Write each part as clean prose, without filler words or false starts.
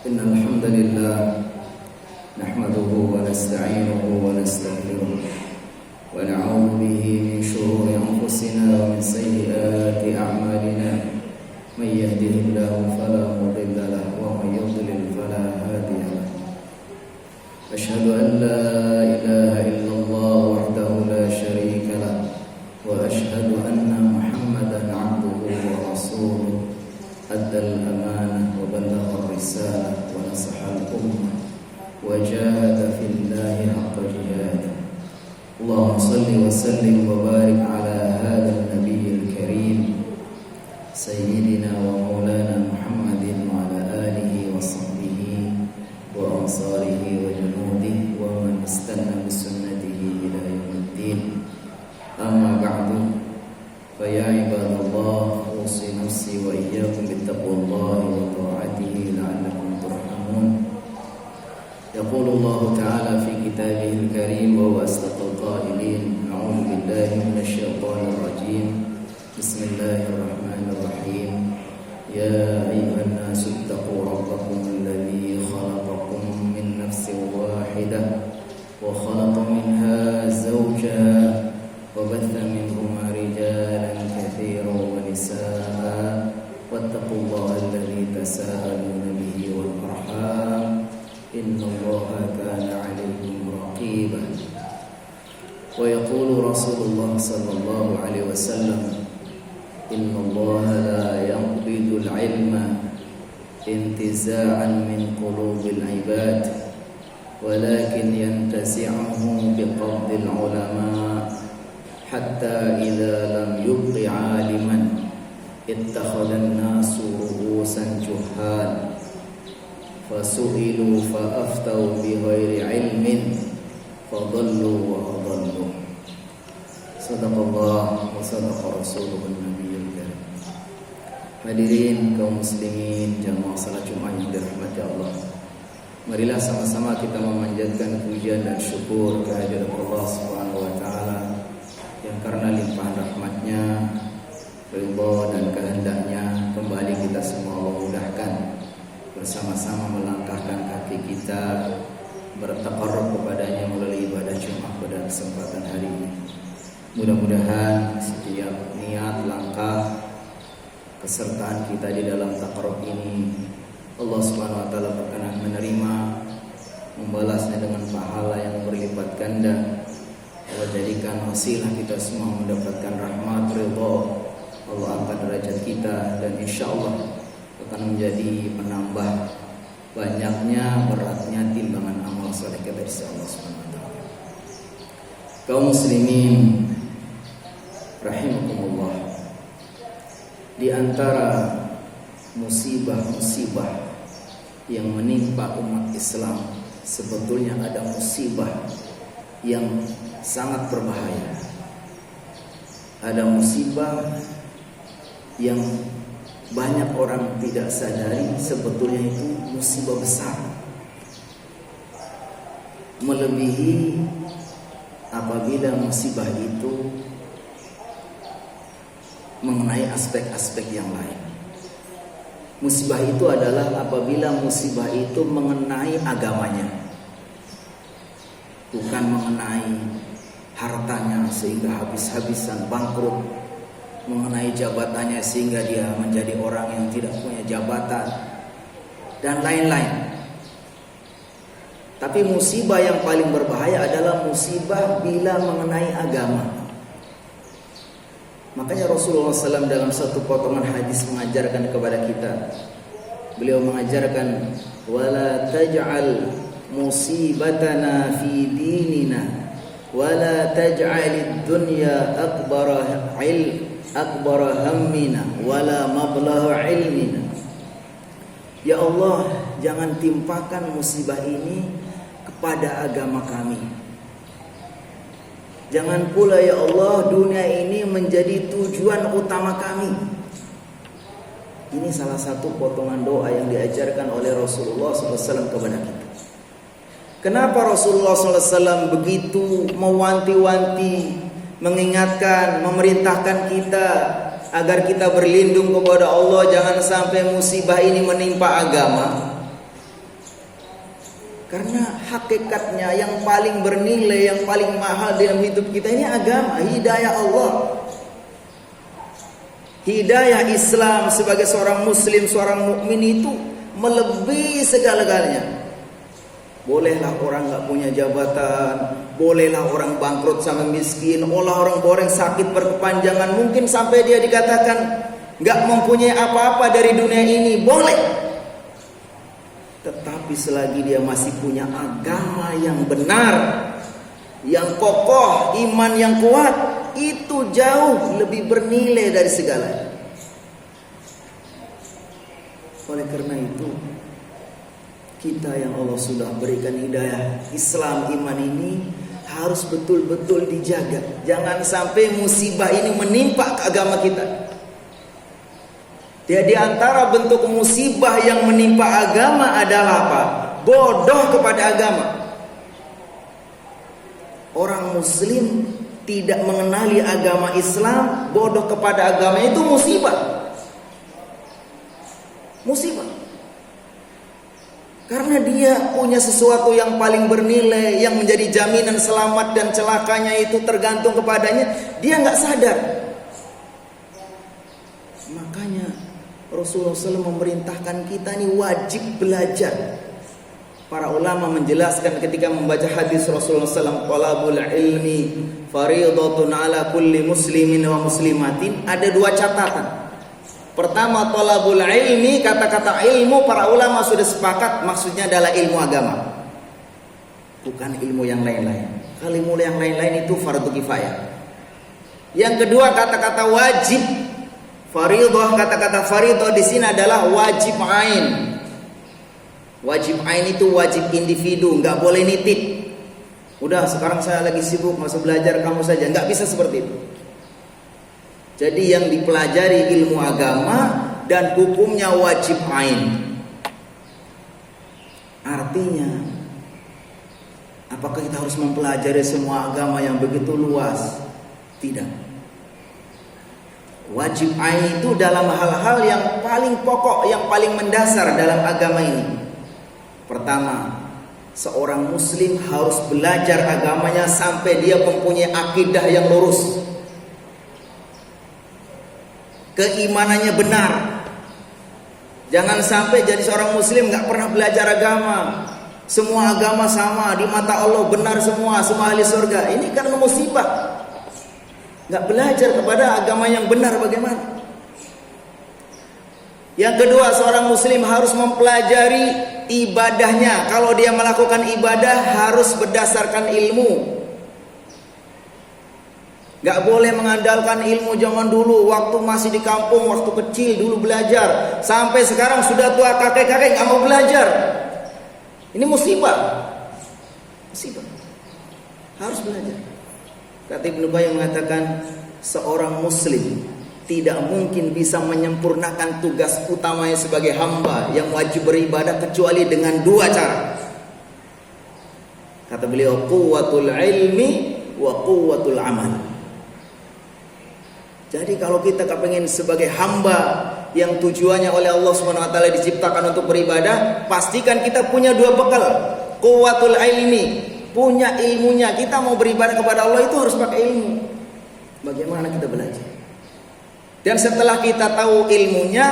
إن الحمد لله نحمده ونستعينه ونستغفره ونعوذ به من شرور أنفسنا ومن سيئات أعمالنا من يهده الله فلا مضل له ومن يضلل فلا هادي له أشهد أن لا إله إلا الله وحده لا شريك له وأشهد أن محمدا عبده ورسوله أدى الأمانة وبلغ الرسالة ونصح الأمة وجاهد في الله حق جهاده اللهم صل وسلم وبارك على هذا النبي الكريم سيدنا ومولانا محمد وعلى آله وصحبه وأنصاره وجنوده ومن استنى بسنته إلى يوم الدين أما بعد فيا عباد الله أوصي نفسي وإياكم بتقوى الله وطاعته لعلكم ترحمون يقول الله تعالى في كتابه الكريم وهو أصدق القائلين أعوذ بالله من الشيطان الرجيم بسم الله الرحمن الرحيم يا أيها الناس اتقوا ربكم الذي خلقكم من نفس واحدة وخلق منها زوجها وبث منهما رجالا كثيرا ونساء واتقوا الله الذي تساءلون به والأرحام إن الله كان عليكم رقيبا ويقول رسول الله صلى الله عليه وسلم إن الله لا يقبض العلم انتزاعا من قلوب العباد ولكن ينتزعه بقبض العلماء حتى إذا لم يبق عالما اتخذ الناس رؤوسا جهال فسئلوا فأفتوا بغير علم فضلوا وأضلوا صدق الله وصدق رسوله النبي الكريم. Hadirin kaum muslimin jamaah salat Jumat yang dirahmati Allah. Marilah sama-sama kita memanjatkan pujian dan syukur kehadirat Allah Subhanahu wa taala yang karena limpahan rahmatnya, ridha dan kehendaknya kembali kita semua Allah mudahkan bersama-sama melangkahkan kaki kita bertaqarrub kepadanya melalui ibadah Jumat pada kesempatan hari ini. Mudah-mudahan setiap niat, langkah, kesertaan kita di dalam taqarrub ini Allah Subhanahu wa taala berkenan menerima, membalasnya dengan pahala yang berlipat ganda. Allah jadikan wasilah kita semua mendapatkan rahmat, ridha. Allah angkat derajat kita dan insyaallah akan menjadi penambah banyaknya beratnya timbangan amal saleh kita dari Allah Subhanahu wa taala. Kaum muslimin rahimakumullah, di antara musibah-musibah yang menimpa umat Islam sebetulnya ada musibah yang sangat berbahaya. Ada musibah yang banyak orang tidak sadari sebetulnya itu musibah besar, melebihi apabila musibah itu mengenai aspek-aspek yang lain. Musibah itu adalah apabila musibah itu mengenai agamanya, bukan mengenai hartanya sehingga habis-habisan bangkrut, mengenai jabatannya sehingga dia menjadi orang yang tidak punya jabatan dan lain-lain. Tapi musibah yang paling berbahaya adalah musibah bila mengenai agama. Makanya Rasulullah SAW dalam satu potongan hadis mengajarkan kepada kita. Beliau mengajarkan wala taj'al musibatana fi dinina wala taj'alid dunya akbara hammina wala mablagha ilmina. Ya Allah, jangan timpakan musibah ini kepada agama kami. Jangan pula ya Allah dunia ini menjadi tujuan utama kami. Ini salah satu potongan doa yang diajarkan oleh Rasulullah SAW kepada kita. Kenapa Rasulullah SAW begitu mewanti-wanti, mengingatkan, memerintahkan kita agar kita berlindung kepada Allah, jangan sampai musibah ini menimpa agama? Karena hakikatnya yang paling bernilai, yang paling mahal dalam hidup kita ini agama, hidayah Allah. Hidayah Islam sebagai seorang muslim, seorang mukmin itu melebihi segala-galanya. Bolehlah orang gak punya jabatan, bolehlah orang bangkrut sama miskin, orang sakit berkepanjangan, mungkin sampai dia dikatakan gak mempunyai apa-apa dari dunia ini, boleh. Tetapi selagi dia masih punya agama yang benar, yang kokoh, iman yang kuat, itu jauh lebih bernilai dari segalanya. Oleh karena itu, kita yang Allah sudah berikan hidayah Islam, iman ini harus betul-betul dijaga. Jangan sampai musibah ini menimpa ke agama kita. Di antara bentuk musibah yang menimpa agama adalah apa? Bodoh kepada agama. Orang muslim tidak mengenali agama Islam, bodoh kepada agama, itu musibah. Musibah. Karena dia punya sesuatu yang paling bernilai, yang menjadi jaminan selamat dan celakanya itu tergantung kepadanya, dia nggak sadar. Makanya Rasulullah SAW memerintahkan kita ini wajib belajar. Para ulama menjelaskan ketika membaca hadis Rasulullah SAW, talabul ilmi fariidatun ala kulli muslimin wa muslimatin. Ada dua catatan. Pertama, talabul ilmi, kata-kata ilmu para ulama sudah sepakat maksudnya adalah ilmu agama, bukan ilmu yang lain-lain. Kalau ilmu yang lain-lain itu fardu kifayah. Yang kedua, kata-kata wajib. Fariidah, kata-kata fariidah di sini adalah wajib ain. Wajib ain itu wajib individu, nggak boleh nitip. Udah sekarang saya lagi sibuk masuk belajar, kamu saja, nggak bisa seperti itu. Jadi yang dipelajari ilmu agama dan hukumnya wajib ain. Artinya, apakah kita harus mempelajari semua agama yang begitu luas? Tidak. Wajib ain itu dalam hal-hal yang paling pokok, yang paling mendasar dalam agama ini. Pertama, seorang muslim harus belajar agamanya sampai dia mempunyai akidah yang lurus, keimanannya benar. Jangan sampai jadi seorang muslim gak pernah belajar agama, semua agama sama di mata Allah, benar semua ahli surga. Ini karena musibah, gak belajar kepada agama yang benar bagaimana. Yang kedua, seorang muslim harus mempelajari ibadahnya. Kalau dia melakukan ibadah harus berdasarkan ilmu. Gak boleh mengandalkan ilmu zaman dulu, waktu masih di kampung, waktu kecil dulu belajar, sampai sekarang sudah tua kakek-kakek gak mau belajar. Ini musibah. Musibah. Harus belajar. Kata Ibnu Qayyim mengatakan, seorang muslim tidak mungkin bisa menyempurnakan tugas utamanya sebagai hamba yang wajib beribadah kecuali dengan dua cara. Kata beliau, quwwatul ilmi wa quwwatul amal. Jadi kalau kita kepengen sebagai hamba yang tujuannya oleh Allah Subhanahu wa taala diciptakan untuk beribadah, pastikan kita punya dua bekal. Quwwatul ilmi, punya ilmunya. Kita mau beribadah kepada Allah itu harus pakai ilmu. Bagaimana kita belajar? Dan setelah kita tahu ilmunya,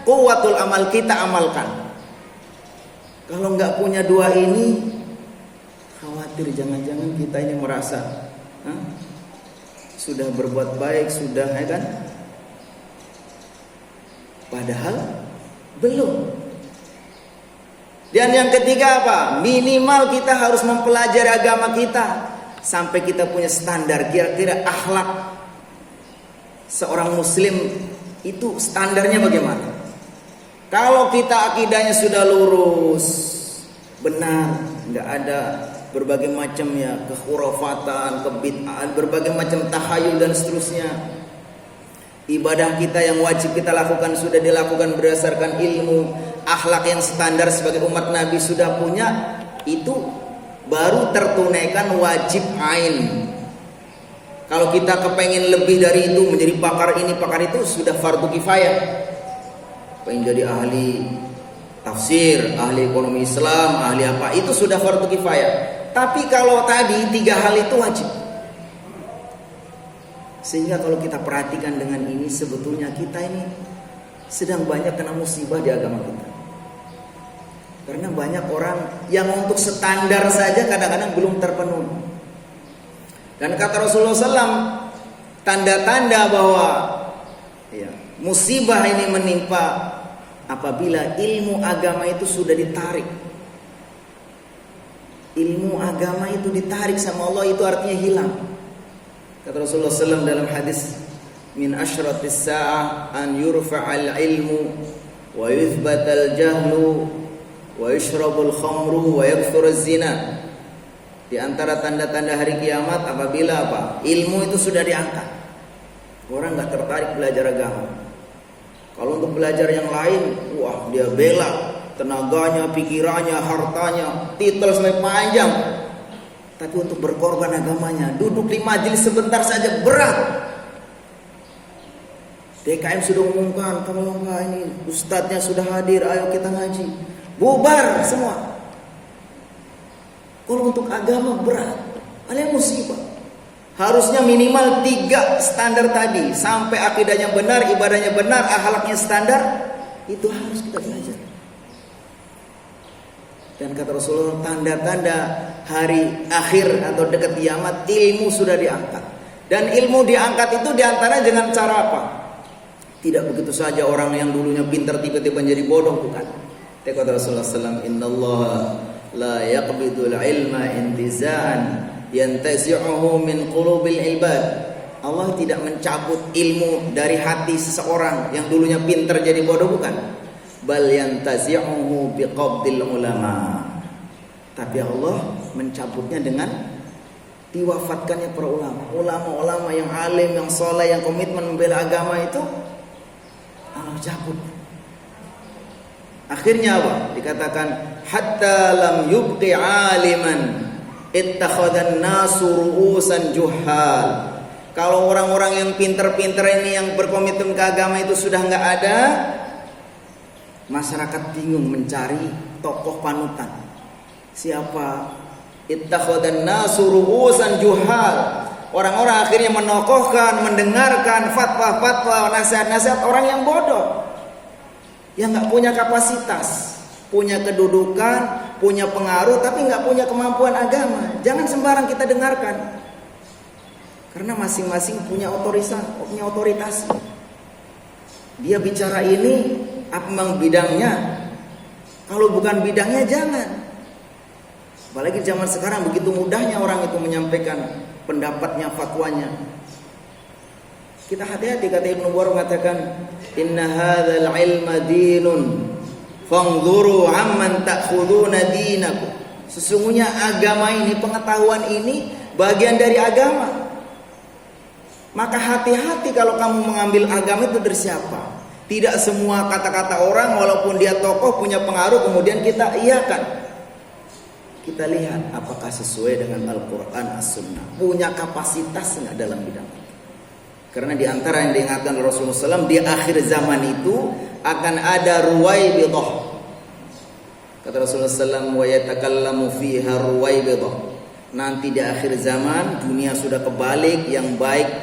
quwwatul amal, kita amalkan. Kalau nggak punya dua ini, khawatir jangan-jangan kita ini merasa sudah berbuat baik, sudah, ya kan? Padahal belum. Dan yang ketiga apa? Minimal kita harus mempelajari agama kita sampai kita punya standar, kira-kira akhlak seorang muslim itu standarnya bagaimana. Kalau kita akidahnya sudah lurus, benar, nggak ada berbagai macam ya kekhurafatan, kebid'ahan, berbagai macam tahayul dan seterusnya. Ibadah kita yang wajib kita lakukan sudah dilakukan berdasarkan ilmu, akhlak yang standar sebagai umat Nabi sudah punya, itu baru tertunaikan wajib ain. Kalau kita kepengen lebih dari itu, menjadi pakar ini pakar itu, sudah fardu kifayah. Pengen jadi ahli tafsir, ahli ekonomi Islam, ahli apa, itu sudah fardu kifayah. Tapi kalau tadi 3 hal itu wajib. Sehingga kalau kita perhatikan dengan ini, sebetulnya kita ini sedang banyak kena musibah di agama kita. Karena banyak orang yang untuk standar saja kadang-kadang belum terpenuhi. Dan kata Rasulullah SAW, tanda-tanda bahwa musibah ini menimpa apabila ilmu agama itu sudah ditarik. Ilmu agama itu ditarik sama Allah, itu artinya hilang. Kata Rasulullah SAW dalam hadis, min asyratis sa'ah an yurfa'al ilmu wa yuthbatal jahlu wa yushrabul khamru wa yakthuruz zina. Di antara tanda-tanda hari kiamat apabila apa? Ilmu itu sudah diangkat. Orang enggak tertarik belajar agama. Kalau untuk belajar yang lain, wah dia bela tenaganya, pikirannya, hartanya, titel sampai panjang. Tapi untuk berkorban agamanya, duduk di majelis sebentar saja berat. DKM sudah umumkan, kamu ini ustadznya sudah hadir, ayo kita ngaji. Bubar semua. Kalau untuk agama berat, ada musibah. Harusnya minimal 3 standar tadi, sampai akidahnya benar, ibadahnya benar, akhlaknya standar, itu harus kita belajar. Dan kata Rasulullah, tanda-tanda hari akhir atau dekat kiamat, ilmu sudah diangkat. Dan ilmu diangkat itu diantara dengan cara apa? Tidak begitu saja orang yang dulunya pintar tiba-tiba menjadi bodoh, bukan. Kata Rasulullah SAW, innallaha la yaqbidul ilma intiza'an yantazi'uhu min qulubil ibad. Allah tidak mencabut ilmu dari hati seseorang yang dulunya pintar jadi bodoh, bukan. Bal yantazi'uhu biqabdil ulama. Tapi Allah mencabutnya dengan diwafatkannya para ulama. Ulama-ulama yang alim, yang soleh, yang komitmen membela agama itu Allah cabut. Akhirnya apa? Dikatakan hatta lam yubqi aliman ittakhadhan nasu ru'usan juhal. Kalau orang-orang yang pintar-pintar ini yang berkomitmen ke agama itu sudah enggak ada, masyarakat bingung mencari tokoh panutan. Siapa? Ittakhadhan nasu ru'usan juhal. Orang-orang akhirnya menokohkan, mendengarkan fatwa-fatwa, nasihat-nasihat orang yang bodoh, yang nggak punya kapasitas, punya kedudukan, punya pengaruh, tapi nggak punya kemampuan agama. Jangan sembarang kita dengarkan, karena masing-masing punya otoritas. Dia bicara ini, apa memang bidangnya? Kalau bukan bidangnya, jangan. Apalagi zaman sekarang begitu mudahnya orang itu menyampaikan pendapatnya, fatwanya. Kita hati-hati, kata Ibnu Mubarak mengatakan, inna hadzal ilma dinun fanzuru amman ta'khuduna dinakum. Sesungguhnya agama ini, pengetahuan ini bagian dari agama. Maka hati-hati kalau kamu mengambil agama itu dari siapa. Tidak semua kata-kata orang walaupun dia tokoh punya pengaruh kemudian kita iakan. Kita lihat apakah sesuai dengan Al-Quran, As-Sunnah, punya kapasitas nggak dalam bidang itu. Karena di antara yang diingatkan Rasulullah SAW, di akhir zaman itu akan ada ruwaibidah. Kata Rasulullah SAW, wa yatakallamu fiha ruwaibidah. Nanti di akhir zaman dunia sudah kebalik, yang baik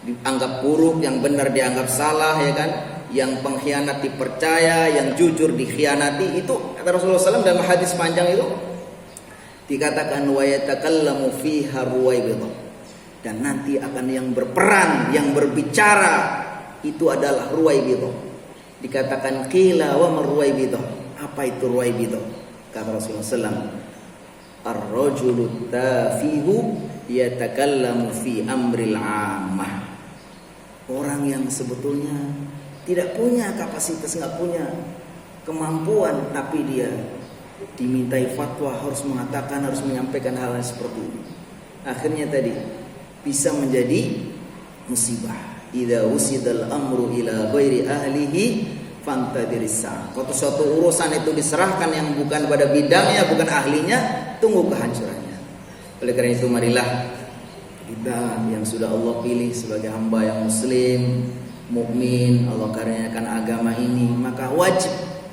dianggap buruk, yang benar dianggap salah, ya kan? Yang pengkhianat dipercaya, yang jujur dikhianati. Itu kata Rasulullah SAW dalam hadis panjang itu, dikatakan wa yatakallamu fiha ruwaibidah. Dan nanti akan yang berperan, yang berbicara itu adalah ruwaibidah. Dikatakan qila wa marruwaibidah. Apa itu ruwaibidah? Kata Rasulullah SAW, ar-rajulu tafihu yatakallamu fi amril ammah. Orang yang sebetulnya tidak punya kapasitas, nggak punya kemampuan, tapi dia dimintai fatwa, harus mengatakan, harus menyampaikan hal yang seperti ini. Akhirnya tadi bisa menjadi musibah. Idza usidal amru ila ghairi ahlihi fantadiris. Kalau suatu urusan itu diserahkan yang bukan pada bidangnya, bukan ahlinya, tunggu kehancurannya. Oleh karena itu marilah kita yang sudah Allah pilih sebagai hamba yang muslim, mukmin, Allah karuniakan agama ini, maka wajib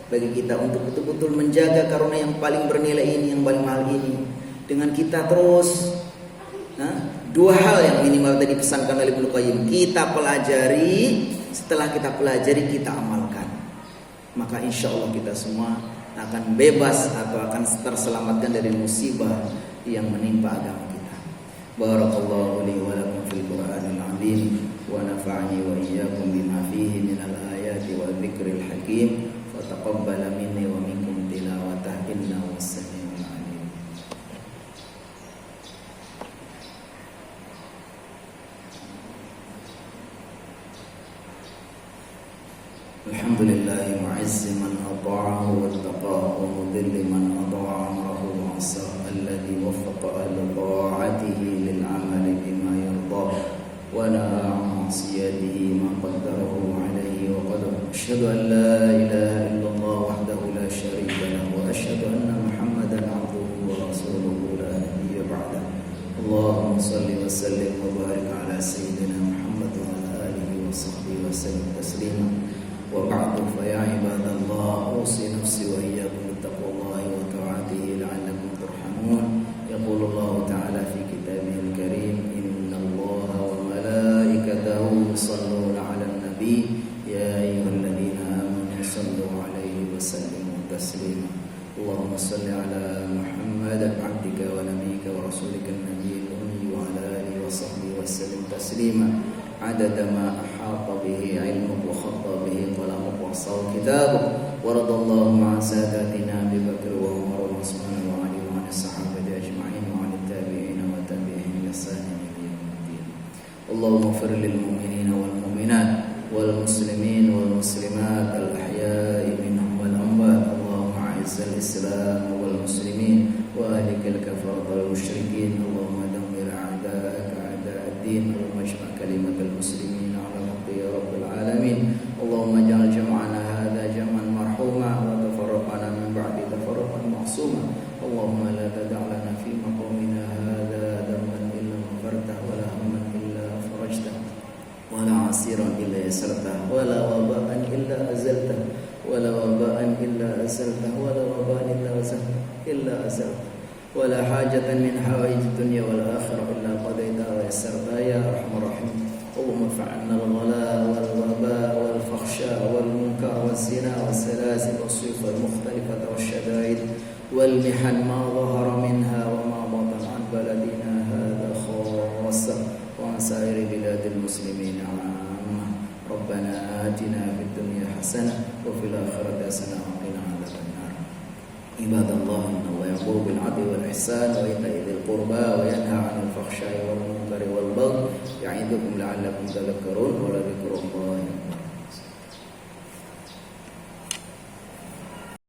bagi kita untuk betul-betul menjaga karunia yang paling bernilai ini, yang paling mahal ini. Dengan kita terus dua hal yang minimal tadi dipesankan oleh Ibnu Qayyim, kita pelajari, setelah kita pelajari kita amalkan, maka insya Allah kita semua akan bebas atau akan terselamatkan dari musibah yang menimpa agama kita. Barakallahu li wa lakum fil Qur'anil azim wa nafa'ani wa iyyakum bima fihi minal ayati wa dzikril hakim. Taqabbala minni wa minkum tilawatah innahu was-sami'ul 'alim. Alhamdulillahi mu'izzi man ata'ahu wa taqahu wa mudilli man ata'a amrahu wa 'asa alladhi waffaqa ahla ta'atihi lil 'amali bima yarda wa na'a 'an 'asiyatihi ma qaddarahu 'alayhi wa qadara. Asyhadu an la ilaha illallah wahdahu la syarika lahu wa asyhadu anna Muhammadan 'abduhu wa rasuluhu la nabiyya ba'da. Allahumma shalli wa sallim wa barik ala sayyidina Muhammad wa ala alihi wa sahbihi wa sallim taslima. Wa ba'du fa ya ibadallah usi nafsi wa iyyakum bittaqwallahi wa ta'atihi la'allakum turhamun. Yaqulu Allah ta'ala fi kitabihil karim, innallaha wa malaikatahu yusalluna 'alan nabi ya ayyuhalladzina amanu sallu 'alaihi wa sallimu taslima. Allahumma shalli 'ala Muhammad 'abdika wa nabiyyika wa rasulika an-nabiyil ummi wa 'ala alihi wa sahbihi wa sallim taslima. عدد ما أحاط به علمك وخط به قلمك وصار كتابك ورضى الله عن ساداتنا أبي بكر وعمر وعثمان وعلي وعن الصحابة أجمعين وعن التابعين وتابعين بإحسان إلى يوم الدين. اللهم اغفر للمؤمنين والمؤمنات والمسلمين والمسلمات الأحياء منهم والأموات. اللهم أعز الإسلام والمسلمين وأهلك الكفرة والمشركين. اللهم دمر أعداءك أعداء الدين. اللهم اجمع كلمة المسلمين على الحق يا رب العالمين. اللهم اجعل جمعنا هذا جمعا مرحوما وتفرقنا من بعد تفرقا معصوما. اللهم لا تدع لنا في مقامنا هذا ذنبا إلا غفرته ولا هما إلا فرجته ولا عسيرا إلا يسرته ولا وباء إلا أزلته ولا وباء إلا أزلته ولا وباء إلا أزلته ولا حاجة من حوائج الدنيا والآخرة إلا قضيتها ويسرتها يا أرحم الراحمين. اللهم ارفعنا الغلاء والوباء والفحشاء والمنكر والزنا والسلاسل والسيوف المختلفة والشدائد والمحن ما ظهر منها وما بطن عن بلدنا هذا خاصة وعن سائر بلاد المسلمين عامة. ربنا آتنا في الدنيا حسنة وفي الآخرة حسنة وقنا عذاب النار. عباد الله إن الله يأمر بالعدل والإحسان وإيتاء ذي القربى وينهى عن الفحشاء والمنكر والبغي يعظكم لعلكم تذكرون. ولذكر